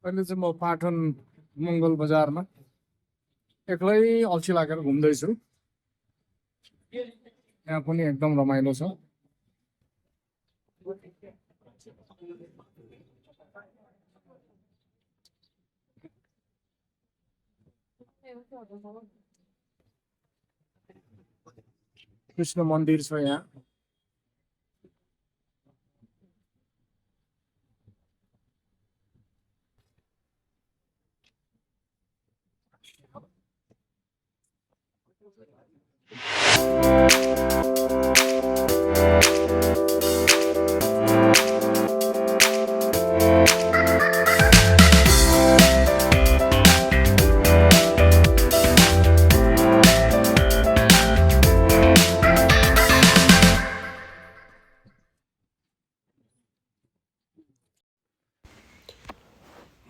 अहिले चाहिँ म पाटन मङ्गल बजारमा एक्लै अल्छी लागेर घुम्दैछु। यहाँ पनि एकदम रमाइलो छ। कृष्ण मन्दिर छ यहाँ।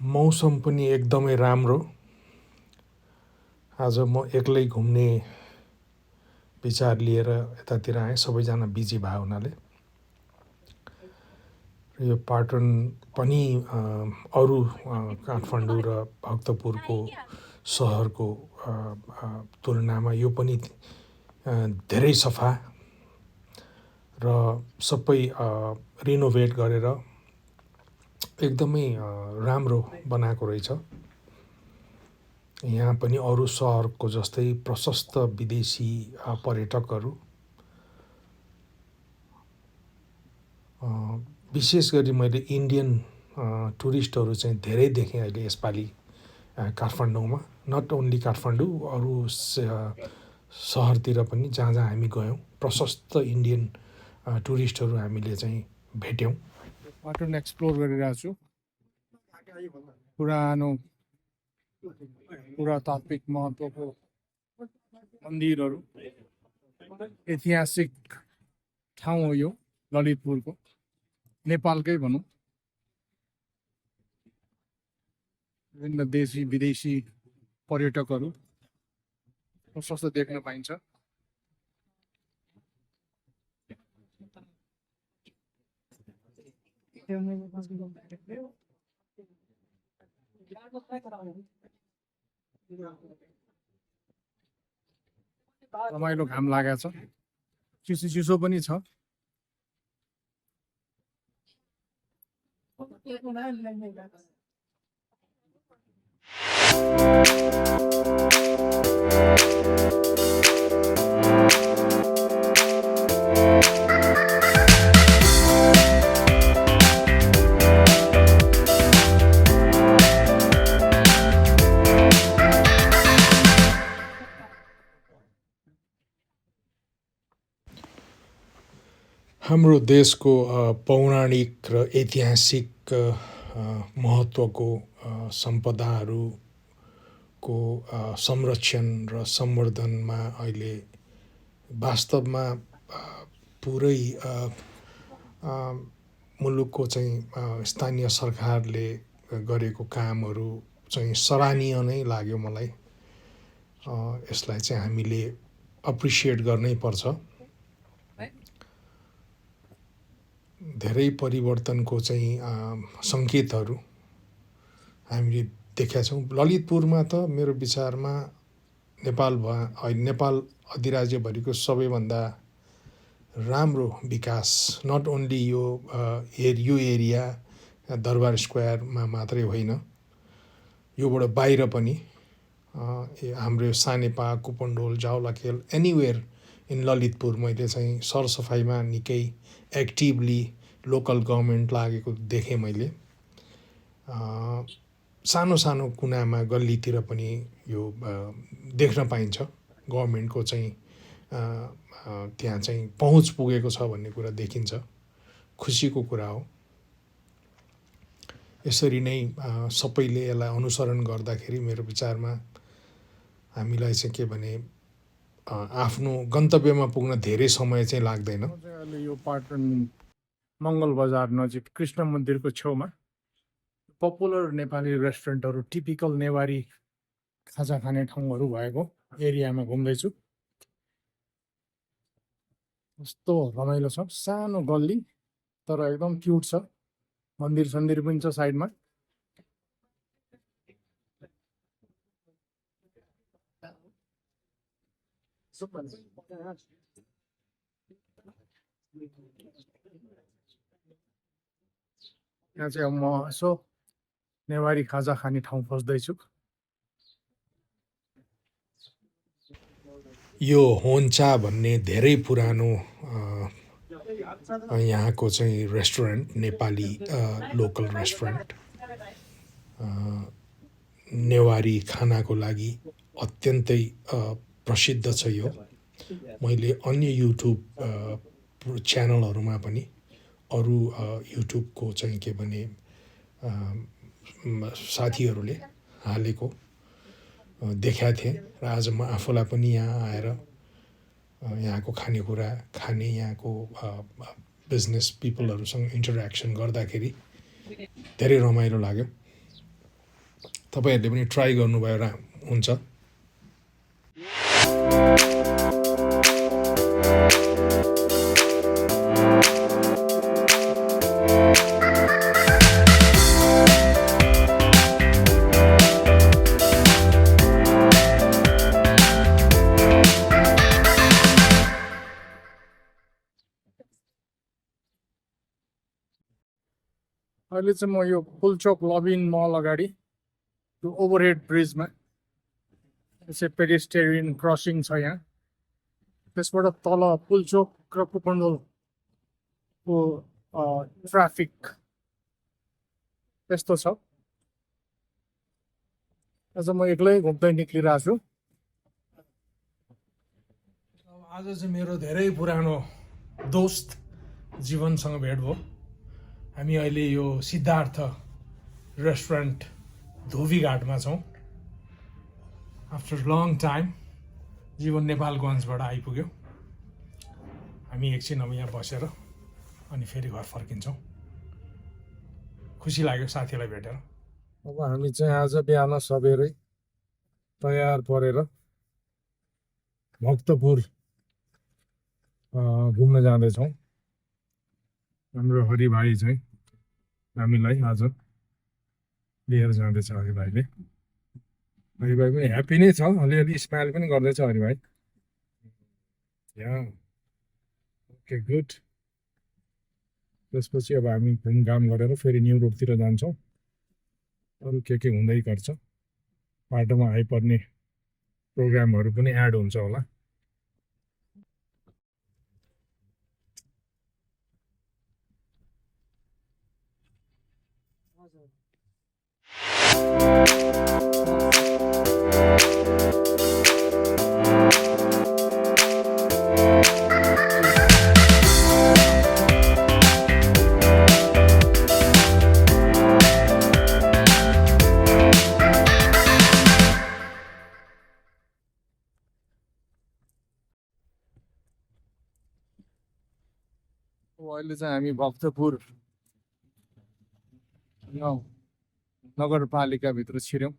मौसम पनि एकदमै राम्रो। आज म एक्लै घुम्ने विचार लिएर यतातिर आएँ, सबैजना बिजी भए हुनाले। यो पाटन पनि अरू काठमाडौँ र भक्तपुरको सहरको तुलनामा यो पनि धेरै सफा र सबै रिनोभेट गरेर एकदमै राम्रो बनाएको रहेछ। यहाँ पनि अरू सहरको जस्तै प्रशस्त विदेशी पर्यटकहरू, विशेष गरी मैले इन्डियन टुरिस्टहरू चाहिँ धेरै देखेँ अहिले यसपालि काठमाडौँमा। नट ओन्ली काठमाडौँ, अरू सहरतिर पनि जहाँ जहाँ हामी गयौँ प्रशस्त इन्डियन टुरिस्टहरू हामीले चाहिँ भेट्यौँ। पाटन एक्सप्लोर गरिरहेको छु। पुरानो पुरातात्विक महत्त्वको मन्दिरहरू, ऐतिहासिक ठाउँ हो यो ललितपुरको, नेपालकै भनौँ। विभिन्न देशी विदेशी पर्यटकहरू प्रशस्त देख्न पाइन्छ। रमाइलो घाम लागेको छ, चिसो चिसो पनि छ। हाम्रो देशको पौराणिक र ऐतिहासिक महत्त्वको सम्पदाहरूको संरक्षण र सम्वर्धनमा अहिले वास्तवमा पुरै मुलुकको चाहिँ स्थानीय सरकारले गरेको कामहरू चाहिँ सराहनीय नै लाग्यो मलाई। यसलाई चाहिँ हामीले अप्रिसिएट गर्नै पर्छ। धेरै परिवर्तनको चाहिँ सङ्केतहरू हामीले देखेका छौँ। ललितपुरमा त मेरो विचारमा नेपाल अधिराज्यभरिको सबैभन्दा राम्रो विकास, नट ओन्ली यो एरिया दरबार स्क्वायरमा मात्रै होइन, योबाट बाहिर पनि हाम्रो सानेपा, कुपन्डोल, जावलाखेल, एनिवेयर इन ललितपुर मैले चाहिँ सरसफाइमा निकै एक्टिभली लोकल गभर्मेन्ट लागेको देखेँ मैले। सानो सानो कुनामा गल्लीतिर पनि यो देख्न पाइन्छ। गभर्मेन्टको चाहिँ त्यहाँ चाहिँ पहुँच पुगेको छ भन्ने कुरा देखिन्छ, खुसीको कुरा हो। यसरी नै सबैले यसलाई अनुसरण गर्दाखेरि मेरो विचारमा हामीलाई चाहिँ के भने आफ्नो गन्तव्यमा पुग्न धेरै समय चाहिँ लाग्दैन। अहिले यो पाटन मङ्गल बजार नजिक कृष्ण मन्दिरको छेउमा पपुलर नेपाली रेस्टुरेन्टहरू, टिपिकल नेवारी खाजा खाने ठाउँहरू भएको एरियामा घुम्दैछु। कस्तो रमाइलो छ, सानो गल्ली तर एकदम क्युट छ। मन्दिर सन्दिर पनि छ साइडमा। यहाँ चाहिँ अब म यसो नेवारी खाजा खाने ठाउँ खोज्दैछु। यो होन्चा भन्ने धेरै पुरानो यहाँको चाहिँ restaurant, Nepali local restaurant, Newari खानाको लागि अत्यन्तै प्रसिद्ध छ यो। मैले अन्य युट्युब च्यानलहरूमा पनि अरू युट्युबको चाहिँ के भने साथीहरूले हालेको देखाएको थिएँ र आज म आफूलाई पनि यहाँ आएर यहाँको खानेकुरा खाने, यहाँको बिजनेस पिपलहरूसँग इन्टरेक्सन गर्दाखेरि धेरै रमाइलो लाग्यो। तपाईँहरूले पनि ट्राई गर्नुभयो र हुन्छ। अहिले चाहिँ म यो पुलचोक लबिन मल अगाडि त्यो ओभरहेड ब्रिजमा चाहिँ पेडेस्टेरियन क्रसिङ छ यहाँ। त्यसबाट तल पुलचोक र कुपन्डोलको ट्राफिक यस्तो छ। आज म एक्लै घुम्दै निक्लिरहेको छु। आज चाहिँ मेरो धेरै पुरानो दोस्त जीवनसँग भेट भयो। हामी अहिले यो सिद्धार्थ रेस्टुरेन्ट धोबीघाटमा छौँ। आफ्टर लङ टाइम जीवन नेपालगञ्जबाट आइपुग्यो। हामी एकछिन अब यहाँ बसेर अनि फेरि घर फर्किन्छौँ। खुसी लाग्यो साथीलाई भेटेर। अब हामी चाहिँ आज बिहान सबेरै तयार परेर भक्तपुर घुम्न जाँदैछौँ। हाम्रो हरिभाइ चाहिँ हामीलाई आज लिएर जाँदैछ। हरिभाइले, हरिभाइ पनि ह्याप्पी नै छ, अलिअलि स्माइल पनि गर्दैछ हरिभाइ। यहाँ ओके गुड। त्यसपछि अब हामी घुमघाम गरेर फेरि न्यु रोडतिर जान्छौँ। अरू के हुँदै गर्छ, बाटोमा आइपर्ने प्रोग्रामहरू पनि एड हुन्छ होला। अहिले चाहिँ हामी भक्तपुर नगरपालिकाभित्र छिर्यौँ।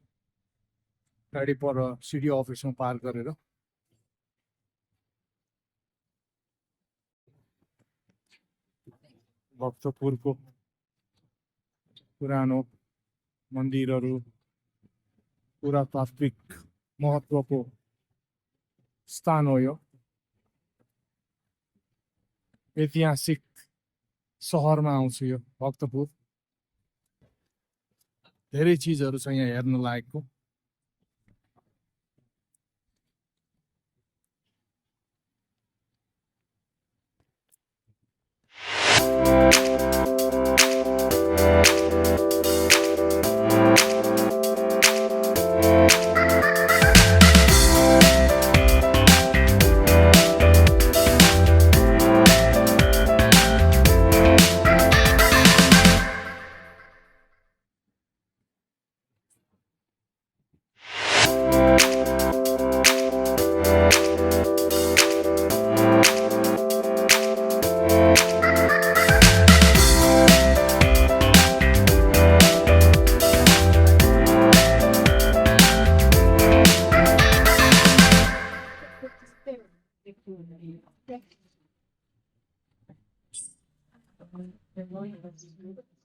गाडी पर सिडी अफिसमा पार्क गरेर भक्तपुरको पुरानो मन्दिरहरू, पुरातात्विक महत्त्वको स्थान हो यो। ऐतिहासिक सहरमा आउँछ यो भक्तपुर। धेरै चिजहरू छ यहाँ हेर्न लायकको।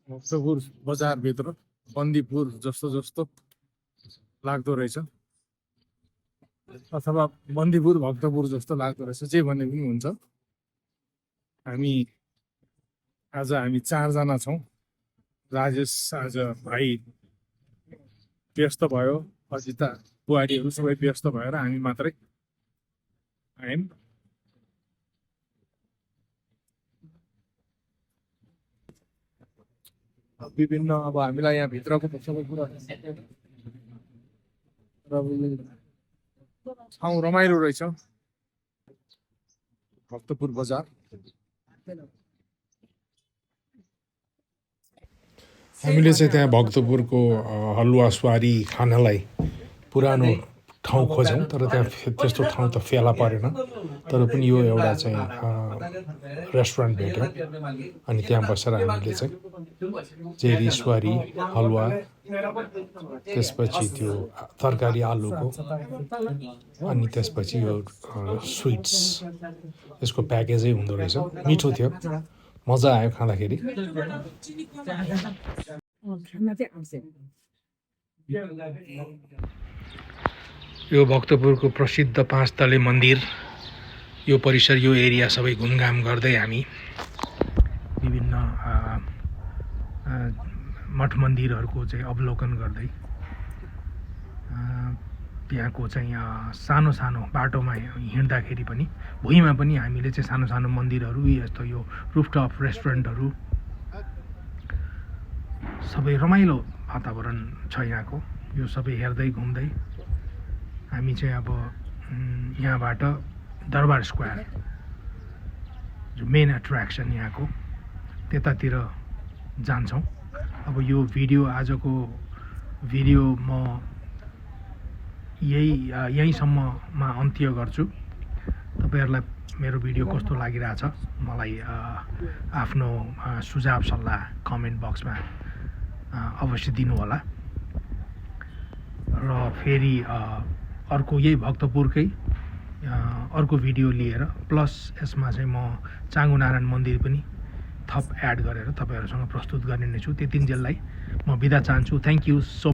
भक्तपुर बजारभित्र बन्दीपुर जस्तो जस्तो लाग्दो रहेछ। अथवा बन्दीपुर भक्तपुर जस्तो लाग्दो रहेछ, जे भने पनि हुन्छ। आज हामी 4 जना छौँ। राजेश आज भाइ व्यस्त भयो, अजिता बुहारीहरू सबै व्यस्त भएर हामी मात्रै आयौँ। विभिन्न अब हामीलाई यहाँ भित्रको सबै कुरा ठाउँ रमाइलो रहेछ। भक्तपुर बजार हामीले चाहिँ त्यहाँ भक्तपुरको हलुवा स्वारी खानलाई पुरानो ठाउँ खोज्यौँ, तर त्यहाँ त्यस्तो ठाउँ त फेला परेन। तर पनि यो एउटा चाहिँ रेस्टुरेन्ट भेट्यौँ अनि त्यहाँ बसेर हामीले चाहिँ चेरी स्वारी हलुवा, त्यसपछि त्यो तरकारी आलुको, अनि त्यसपछि यो स्विट्स, यसको प्याकेजै हुँदो रहेछ। मिठो थियो, मजा आयो खाँदाखेरि। यो भक्तपुरको प्रसिद्ध 5 तले मन्दिर, यो परिसर, यो एरिया सबै घुमघाम गर्दै हामी विभिन्न मठ मन्दिरहरूको चाहिँ अवलोकन गर्दै त्यहाँको चाहिँ सानो सानो बाटोमा हिँड्दाखेरि पनि भुइँमा पनि हामीले चाहिँ सानो सानो मन्दिरहरू, यस्तो यो रुफटप रेस्टुरेन्टहरू, सबै रमाइलो वातावरण छ यहाँको। यो सबै हेर्दै घुम्दै हामी चाहिँ अब यहाँबाट दरबार स्क्वायर, जो मेन एट्र्याक्सन यहाँको, त्यतातिर जान्छौँ। अब यो भिडियो, आजको भिडियो म यहीँसम्ममा अन्त्य गर्छु। तपाईँहरूलाई मेरो भिडियो कस्तो लागिरहेछ मलाई आफ्नो सुझाव सल्लाह कमेन्ट बक्समा अवश्य दिनुहोला। र फेरि अर्को यही भक्तपुरकै अर्को भिडियो लिएर, प्लस यसमा चाहिँ म चाँगुनारायण मन्दिर पनि थप एड गरेर तपाईँहरूसँग प्रस्तुत गर्ने नै छु। त्यतिन्जेललाई म बिदा चाहन्छु। Thank you so